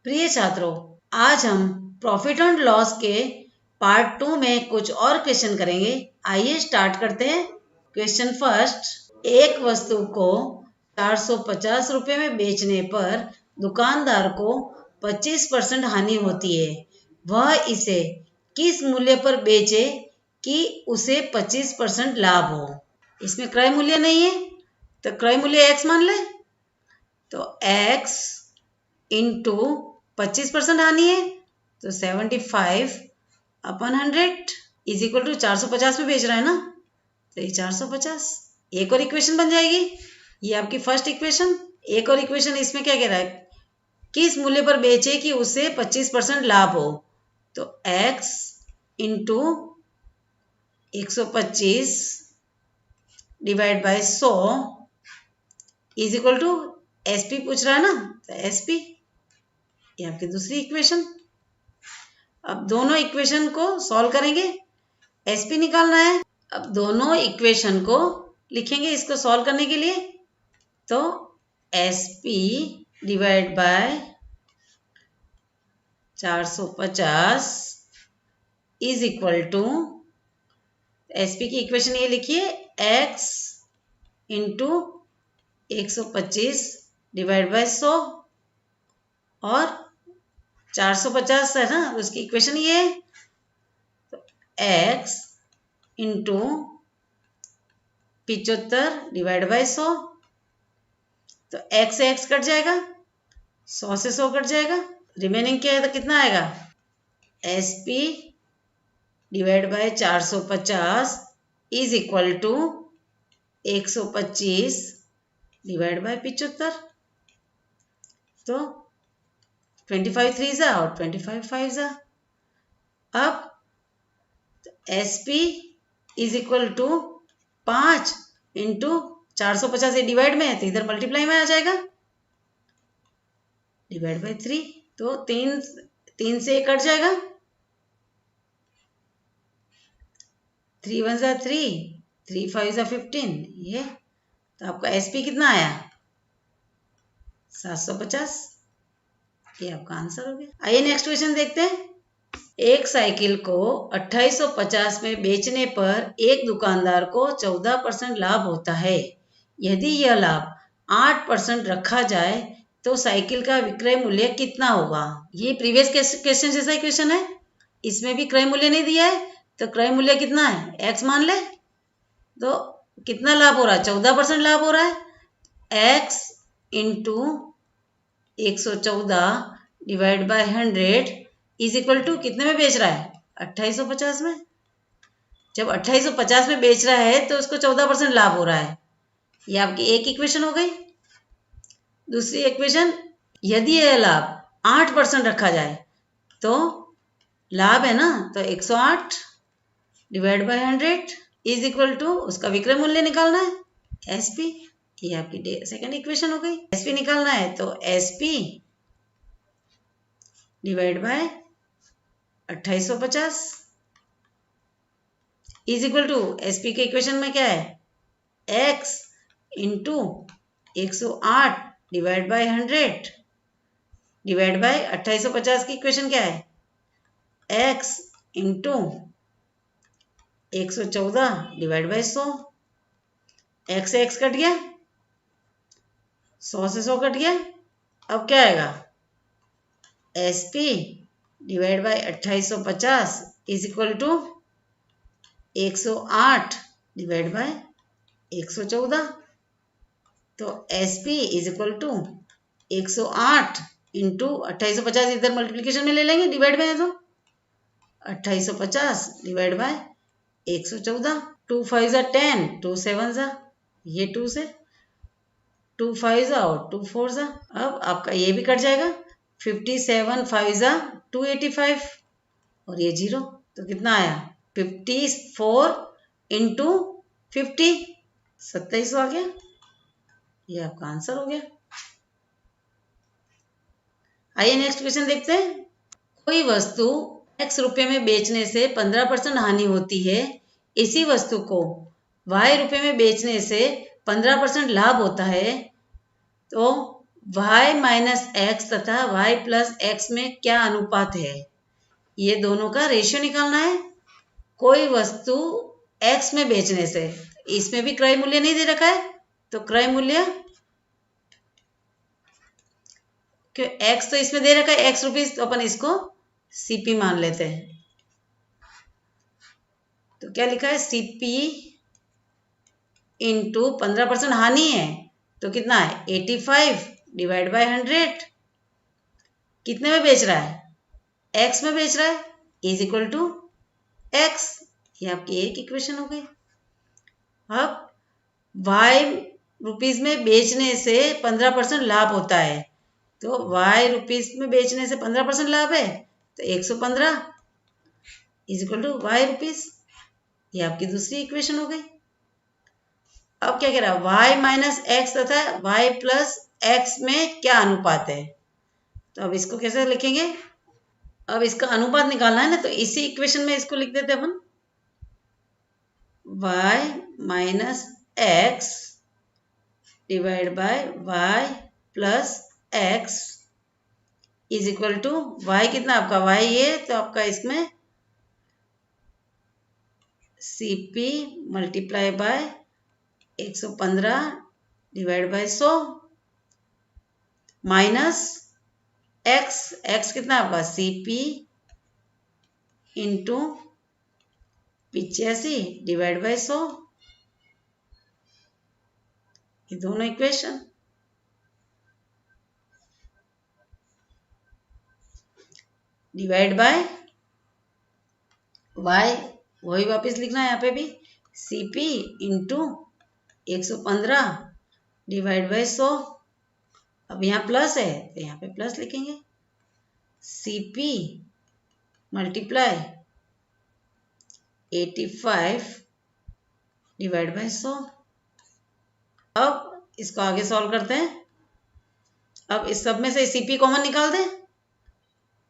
प्रिय छात्रों, आज हम प्रॉफिट एंड लॉस के पार्ट 2 में कुछ और क्वेश्चन करेंगे। आइए स्टार्ट करते हैं। क्वेश्चन फर्स्ट, एक वस्तु को 450 रुपये में बेचने पर दुकानदार को 25% हानि होती है। वह इसे किस मूल्य पर बेचे कि उसे 25% लाभ हो। इसमें क्रय मूल्य नहीं है तो क्रय मूल्य x मान ले, तो x इंटू 25% हानि है तो 75/100 इज इक्वल टू 450 में बेच रहा है ना, तो ये 450। एक और इक्वेशन बन जाएगी, ये आपकी फर्स्ट इक्वेशन। एक और इक्वेशन इसमें क्या कह रहा है, किस मूल्य पर बेचे कि उसे 25% लाभ हो, तो x into 125 divide by 100 is equal to SP पूछ रहा है ना, तो SP। ये आपकी दूसरी इक्वेशन। अब दोनों इक्वेशन को सॉल्व करेंगे, SP निकालना है। अब दोनों इक्वेशन को लिखेंगे इसको सॉल्व करने के लिए, तो SP divide by 450 is equal to, SP की इक्वेशन ये लिखिए, x इंटू 125 डिवाइड बाय 100 और 450 है ना, उसकी इक्वेशन ये है, तो x इंटू 75 डिवाइड बाय 100, तो x से x कट जाएगा, 100 से 100 कट जाएगा, रिमेनिंग क्या है तो कितना आएगा, SP divide by 450 is equal to 125 divide by 75, तो 25 3 जा और 25 5 जा। अब SP is equal to 5 into 450 divide में है तो इधर मल्टीप्लाई में आ जाएगा, डिवाइड बाय 3, तो 3 से कट जाएगा, 3 1 जा 3, 3 5 जा 15, ये तो आपका SP कितना आया, 750। ये आपका आंसर हो गया। आइए नेक्स्ट क्वेश्चन देखते हैं। एक साइकिल को 2850 में बेचने पर एक दुकानदार को 14% लाभ होता है। यदि यह लाभ 8% रखा जाए तो साइकिल का विक्रय मूल्य कितना होगा। ये प्रीवियस क्वेश्चन जैसा ही क्वेश्चन है, इसमें भी क्रय मूल्य नहीं दिया है, तो क्रय मूल्य कितना है, x मान ले, तो कितना लाभ हो रहा है, 14% लाभ हो रहा है। x into 114 divide by 100 is equal to कितने में बेच रहा है, 2850 में। जब 2850 में बेच रहा है तो उसको 14% लाभ हो रहा है। ये आपकी एक इक्वेशन हो गई। दूसरी इक्वेशन, यदि यह लाभ 8% रखा जाए तो लाभ है ना, तो 108 divide by 100 is equal to उसका विक्रय मूल्य निकालना है, SP। ये आपकी सेकंड इक्वेशन हो गई। SP निकालना है तो SP divide by 2850 is equal to SP के इक्वेशन में क्या है, x into 108 divide by 100 divide by 2850 की इक्वेशन क्या है, x into 114 divide by 100, x से x कट गया, 100 से 100 कट गया। अब क्या आएगा, SP divide by 2850 is equal to 108 divide by 114, तो SP is equal to 108 into 2850, इधर मल्टीप्लीकेशन में ले लेंगे, डिवाइड में है तो 2850 डिवाइड बाय 114, 2 5 जा 10, 2 7 जा, ये 2 से 2 5 जा और 2 4 जा। अब आपका ये भी कट जाएगा, 57 5 जा 285 और ये 0, तो कितना आया, 54 इंटू 50, 27 आ गया। ये आपका आंसर हो गया। आइए नेक्स्ट क्वेश्चन देखते हैं। कोई वस्तु x रुपये में बेचने से 15% हानि होती है, इसी वस्तु को y रुपये में बेचने से 15% लाभ होता है, तो y माइनस एक्स तथा y प्लस एक्स में क्या अनुपात है? ये दोनों का रेशियो निकालना है। कोई वस्तु x में बेचने से, इसमें भी क्रय मूल्य नहीं दे रखा है, तो क्रय मूल्य क्यों x तो इसमें दे रखा है x रुपीज, तो अपन इसको CP मान लेते हैं। तो क्या लिखा है? CP इंटू 15% हानि है तो कितना है? 85 डिवाइड बाय 100। कितने में बेच रहा है? x में बेच रहा है, इज इक्वल टू x। ये आपकी एक इक्वेशन हो गई। अब y रुपीज में बेचने से 15% लाभ होता है, तो y रुपीज में बेचने से 15% लाभ है तो 115 is equal to y rupees. ये आपकी दूसरी इक्वेशन हो गई। अब क्या कह रहा है? y माइनस एक्स तथा y प्लस एक्स में क्या अनुपात है? तो अब इसको कैसे लिखेंगे? अब इसका अनुपात निकालना है ना, तो इसी इक्वेशन में इसको लिख देते अपन, y minus x divide by y plus x is equal to y। कितना आपका y ये, तो आपका इसमें CP multiply by 115 divide by 100 minus x कितना आपका? CP into 85 divide by 100। ये दोनों इक्वेशन। डिवाइड बाय y, वही वापस लिखना है यहाँ पे भी, CP इंटू 115 डिवाइड बाय 100। अब यहाँ प्लस है तो यहाँ पे प्लस लिखेंगे, CP मल्टीप्लाई 85 डिवाइड बाय 100। अब इसको आगे सॉल्व करते हैं। अब इस सब में से CP कॉमन निकाल दें।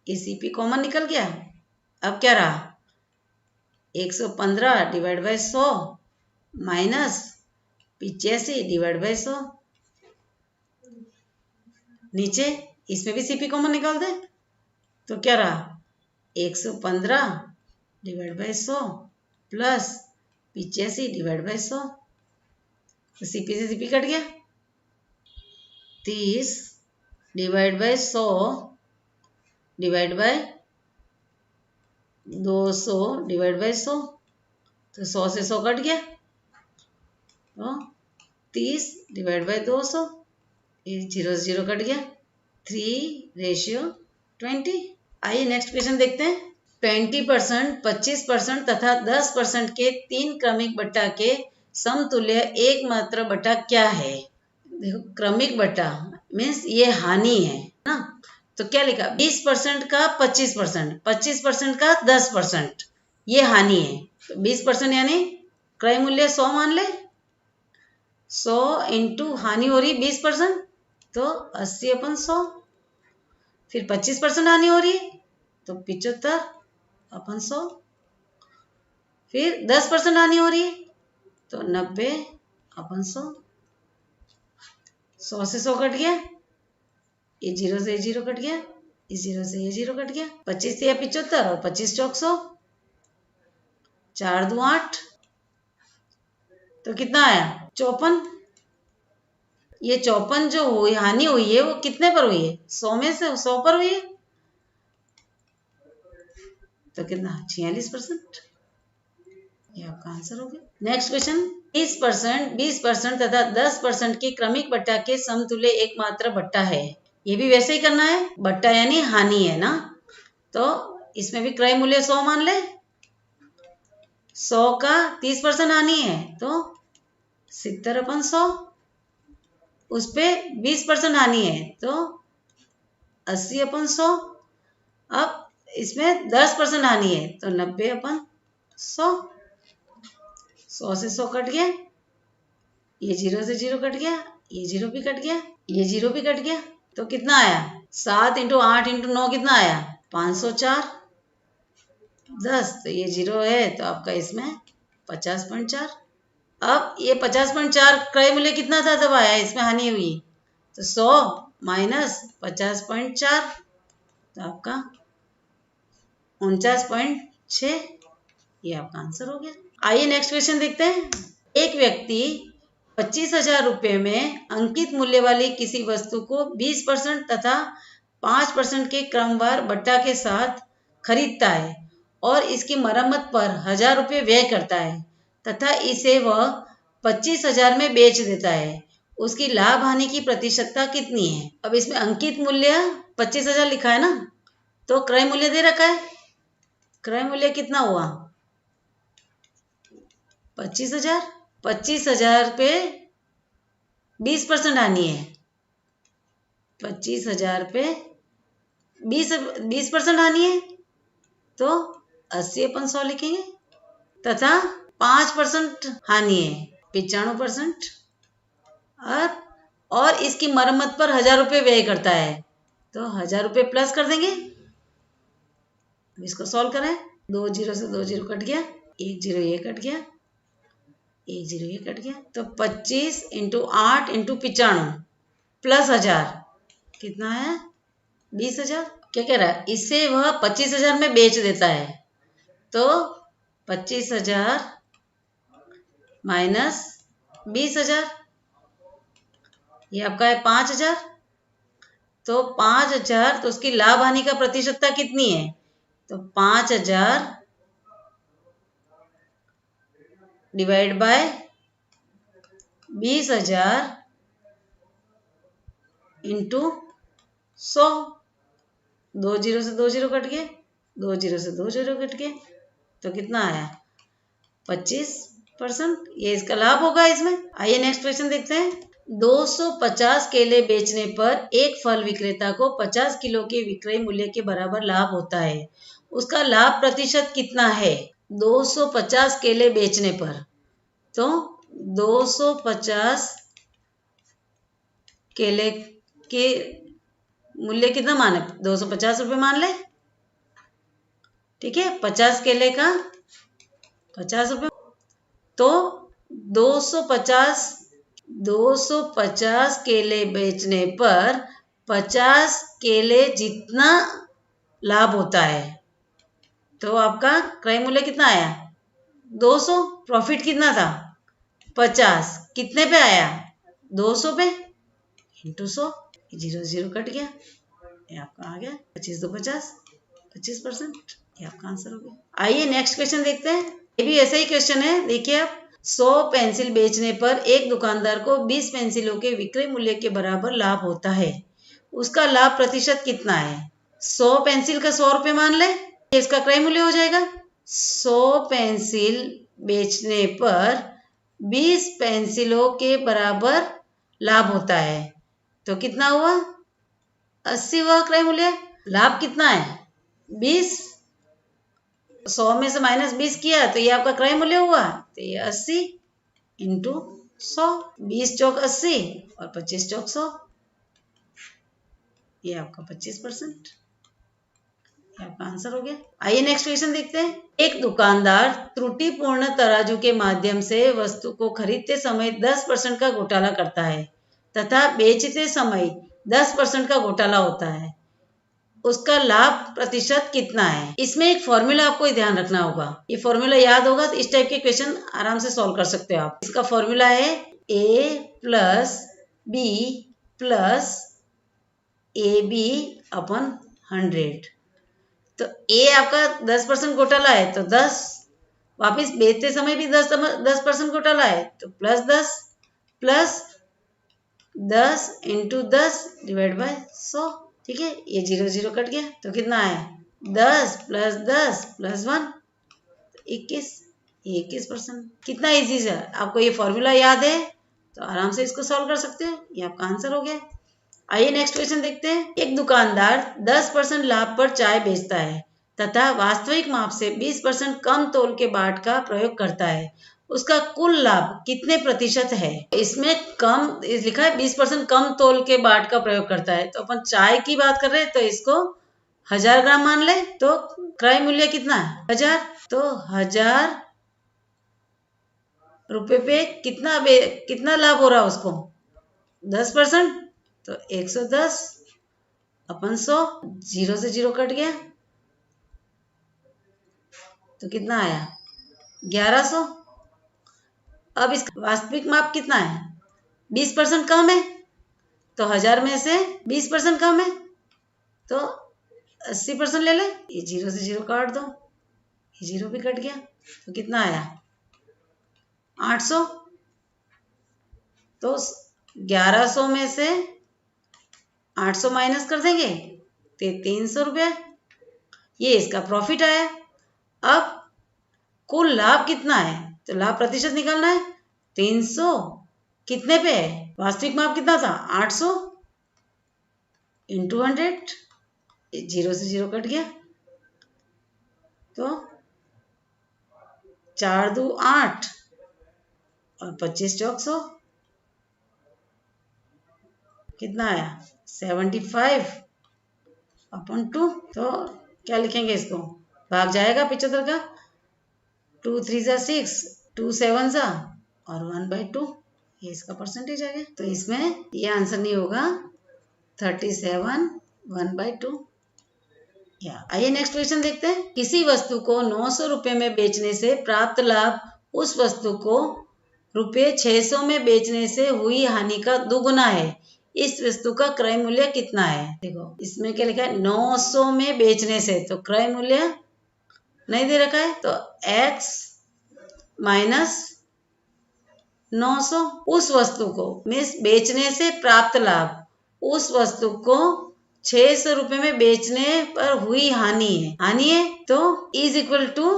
ये CP कॉमन निकल गया। अब क्या रहा? 115 divide by 100 minus 85 divide by 100। नीचे इसमें भी CP कॉमन निकाल दे तो क्या रहा? 115 divide by 100 plus 85 divide by 100। तो CP से CP कट गया। 30 divide by 100 divide bye 200 divide by 100, तो 100 से 100 कट गया। तो 30 डिवाइड बाय 200, 0 से 0 कट गया। 3:20। आइए नेक्स्ट क्वेश्चन देखते हैं। 20%, 25% तथा 10% के 3 क्रमिक बट्टा के समतुल्य एकमात्र बट्टा क्या है? देखो, क्रमिक बट्टा मीन्स ये हानि है ना, तो क्या लिखा? 20% का 25%, 25% का 10%, ये हानि है। तो 20% यानी क्रय मूल्य 100 मान ले, 100 इंटू हानि हो रही 20%, तो 80 अपन 100। फिर 25% हानि हो रही है तो 75 अपन 100। फिर 10% हानि हो रही है तो 90 अपन 100। 100 से 100 कट गया, ये 0 से 0 कट गया, इस 0 से ये 0 कट गया। 25 से 75 और 25 चौक 100, 4 2 8, तो कितना आया? 54। ये 54 जो हुई हानि हुई है वो कितने पर हुई है? 100 में से 100 पर हुई है, तो कितना? 46%। ये आपका आंसर हो गया। Next question. 30%, 20% तथा 10% के क्रमिक बट्टा के समतुल्य एकमात्र बट्टा है। ये भी वैसे ही करना है, बट्टा यानी हानि है ना, तो इसमें भी क्रय मूल्य 100 मान ले। 100 का 30% हानि है तो 70 अपन 100, उस पे 20% हानि है तो 80 अपन 100। अब इसमें 10% हानि है तो 90 अपन 100। 100 से 100 कट गया, ये 0 से 0 कट गया, ये 0 भी कट गया, ये 0 भी कट गया, तो कितना आया? 7 इंटू 8 इंटू 9 कितना आया? 504। 10, तो ये 0 है तो आपका इसमें 50.4। अब ये 50.4 क्रय मूल्य कितना था तब आया, इसमें हानि हुई, तो 100 माइनस 50.4, तो आपका 49.6, ये आपका आंसर हो गया। आइए नेक्स्ट क्वेश्चन देखते हैं। एक व्यक्ति 25,000 रुपये में अंकित मूल्य वाली किसी वस्तु को 20% तथा 5% के क्रमवार बट्टा के साथ खरीदता है और इसकी मरम्मत पर 1,000 रुपये व्यय करता है तथा इसे वह 25,000 में बेच देता है। उसकी लाभ हानि की प्रतिशतता कितनी है? अब इसमें अंकित मूल्य 25,000 लिखा है ना, तो क्रय मूल्य दे रखा है। क्रय मूल्य कितना हुआ? 25,000। 25,000 पे 20% हानि है। 25,000 पे 20% हानि है, तो 80 अपन 100 लिखेंगे तथा 5% हानि है, 95%, और इसकी मरम्मत पर 1,000 रुपये व्यय करता है, तो 1,000 रुपये प्लस कर देंगे। इसको सॉल्व करें। 2 जीरो से 2 जीरो कट गया, 1 जीरो ये कट गया, 1 जीरो ये कट गया, तो 25 × 8 × 95 प्लस 1,000 कितना है? 20,000। क्या कह रहा है? इसे वह 25,000 में बेच देता है, तो 25,000 माइनस 20,000, ये आपका है 5,000। तो 5,000, तो उसकी लाभ हानि का प्रतिशतता कितनी है? तो 5,000 डिवाइड बाय 20,000 इंटू 100। 2 जीरो से 2 जीरो कट गए, 2 जीरो से 2 जीरो कट गए, तो कितना आया? 25%। ये इसका लाभ होगा इसमें। आइए नेक्स्ट क्वेश्चन देखते हैं। 250 केले बेचने पर एक फल विक्रेता को 50 किलो के विक्रय मूल्य के बराबर लाभ होता है। उसका लाभ प्रतिशत कितना है? 250 केले बेचने पर, तो 250 केले के मूल्य कितना माने? 250 रुपये मान ले, ठीक है। 50 केले का 50 रुपये, तो 250 केले बेचने पर 50 केले जितना लाभ होता है, तो आपका क्रय मूल्य कितना आया? 200। प्रॉफिट कितना था? 50। कितने पे आया? 200 पे, इंटू 100। 0 0 कट गया, ये आपका आ गया 25 2 50, 25%, ये आपका आंसर हो गया। आइए नेक्स्ट क्वेश्चन देखते हैं। ये भी ऐसा ही क्वेश्चन है। देखिए आप, 100 पेंसिल बेचने पर एक दुकानदार को 20 पेंसिलों के विक्रय मूल्य के बराबर लाभ होता है। उसका लाभ प्रतिशत कितना है? 100 पेंसिल का 100 रुपये मान ले, इसका क्रय मूल्य हो जाएगा। 100 पेंसिल बेचने पर 20 पेंसिलों के बराबर लाभ होता है, तो कितना हुआ? 80 हुआ क्रय मूल्य। लाभ कितना है? 20। 100 में से माइनस 20 किया, तो ये आपका क्रय मूल्य हुआ, तो ये 80 इंटू 100। 20 चौक 80 और 25 चौक 100, ये आपका 25%, ये आपका आंसर हो गया। आइए नेक्स्ट क्वेश्चन देखते हैं। एक दुकानदार त्रुटिपूर्ण तराजू के माध्यम से वस्तु को खरीदते समय 10% का घोटाला करता है तथा बेचते समय 10% का घोटाला होता है। उसका लाभ प्रतिशत कितना है? इसमें एक फॉर्मूला आपको ध्यान रखना होगा। ये फॉर्मूला याद होगा तो इस टाइप के क्वेश्चन आराम से सॉल्व कर सकते हो आप। इसका फॉर्मूला है A + B + AB अपन 100। तो A आपका 10% घोटाला है, तो 10, वापिस बेचते समय भी 10% घोटाला है, तो +10 + 10 × 10 डिवाइड बाय 100, ठीक है। ये 0 0 कट गया, तो कितना आया? 10 + 10 + 1, 21, ये 21%। कितना इजी है। आपको ये फॉर्मूला याद है तो आराम से इसको सॉल्व कर सकते हैं, ये आपका आंसर हो गया। आइए नेक्स्ट क्वेश्चन देखते हैं। एक दुकानदार 10% लाभ पर चाय बेचता है तथा वास्तविक माप से 20% कम तोल के बाट का प्रयोग करता है। उसका कुल लाभ कितने प्रतिशत है? इसमें कम लिखा है 20% कम तोल के बाट का प्रयोग करता है, तो अपन चाय की बात कर रहे हैं, तो इसको 1,000 ग्राम मान ले, तो क्रय मूल्य कितना है? 1,000। तो 1,000 रुपये पे कितना लाभ हो रहा है उसको? 10%, तो 110 अपन 100, 0 से 0 कट गया तो कितना आया 1100। अब इसका वास्तविक माप कितना है 20% कम है, तो 1000 में से 20% कम है तो 80% ले ले। ये 0 से 0 काट दो, ये 0 भी कट गया तो कितना आया 800। तो 1100 में से 800 माइनस कर देंगे तो 300 रुपये, ये इसका प्रॉफिट आया। अब कुल लाभ कितना है, तो लाभ प्रतिशत निकालना है। 300 कितने पे है, वास्तविक माप कितना था 800 इंटू 100, 0 से 0 कट गया तो 4 2 8 और 25 चौक 100, कितना आया 75/2। तो क्या लिखेंगे इसको, भाग जाएगा 75 का, 2 3 जा 6, 2 7 जा और 1/2, ये इसका परसेंटेज आ गया। तो इसमें ये आंसर नहीं होगा 37 1/2। या आइए नेक्स्ट क्वेश्चन देखते हैं। किसी वस्तु को 900 रुपये में बेचने से प्राप्त लाभ उस वस्तु को रुपये 600 में बेचने से हुई हानि का दुगुना है। इस वस्तु का क्रय मूल्य कितना है। देखो इसमें क्या लिखा है 900 में बेचने से, तो क्रय मूल्य नहीं दे रखा है, तो x माइनस 900 उस वस्तु को मीन्स बेचने से प्राप्त लाभ, उस वस्तु को 600 रुपये में बेचने पर हुई हानि है तो इज इक्वल टू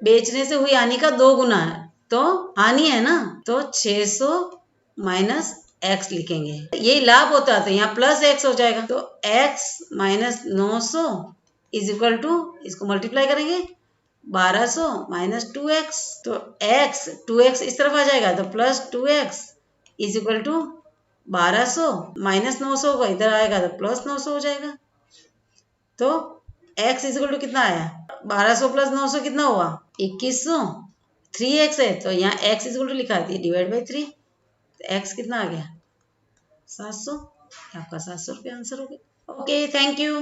बेचने से हुई हानि का 2 गुना है, तो हानि है ना, तो 600 माइनस x लिखेंगे। यही लाभ होता है तो यहाँ प्लस x हो जाएगा, तो x minus 900 is equal to, इसको मल्टीप्लाई करेंगे 1200 माइनस 2x, तो x 2x इस तरफ आ जाएगा तो plus 2x is equal to 1200 minus 900 होगा, इधर आएगा तो प्लस 900 हो जाएगा। तो x इज इक्वल टू कितना आया 1200 प्लस 900 कितना हुआ 2100, 3x है तो यहाँ x इज इक्वल टू लिखा है डिवाइड बाई 3, तो x कितना आ गया 700। आपका 700 रुपये आंसर हो गया। Okay thank you.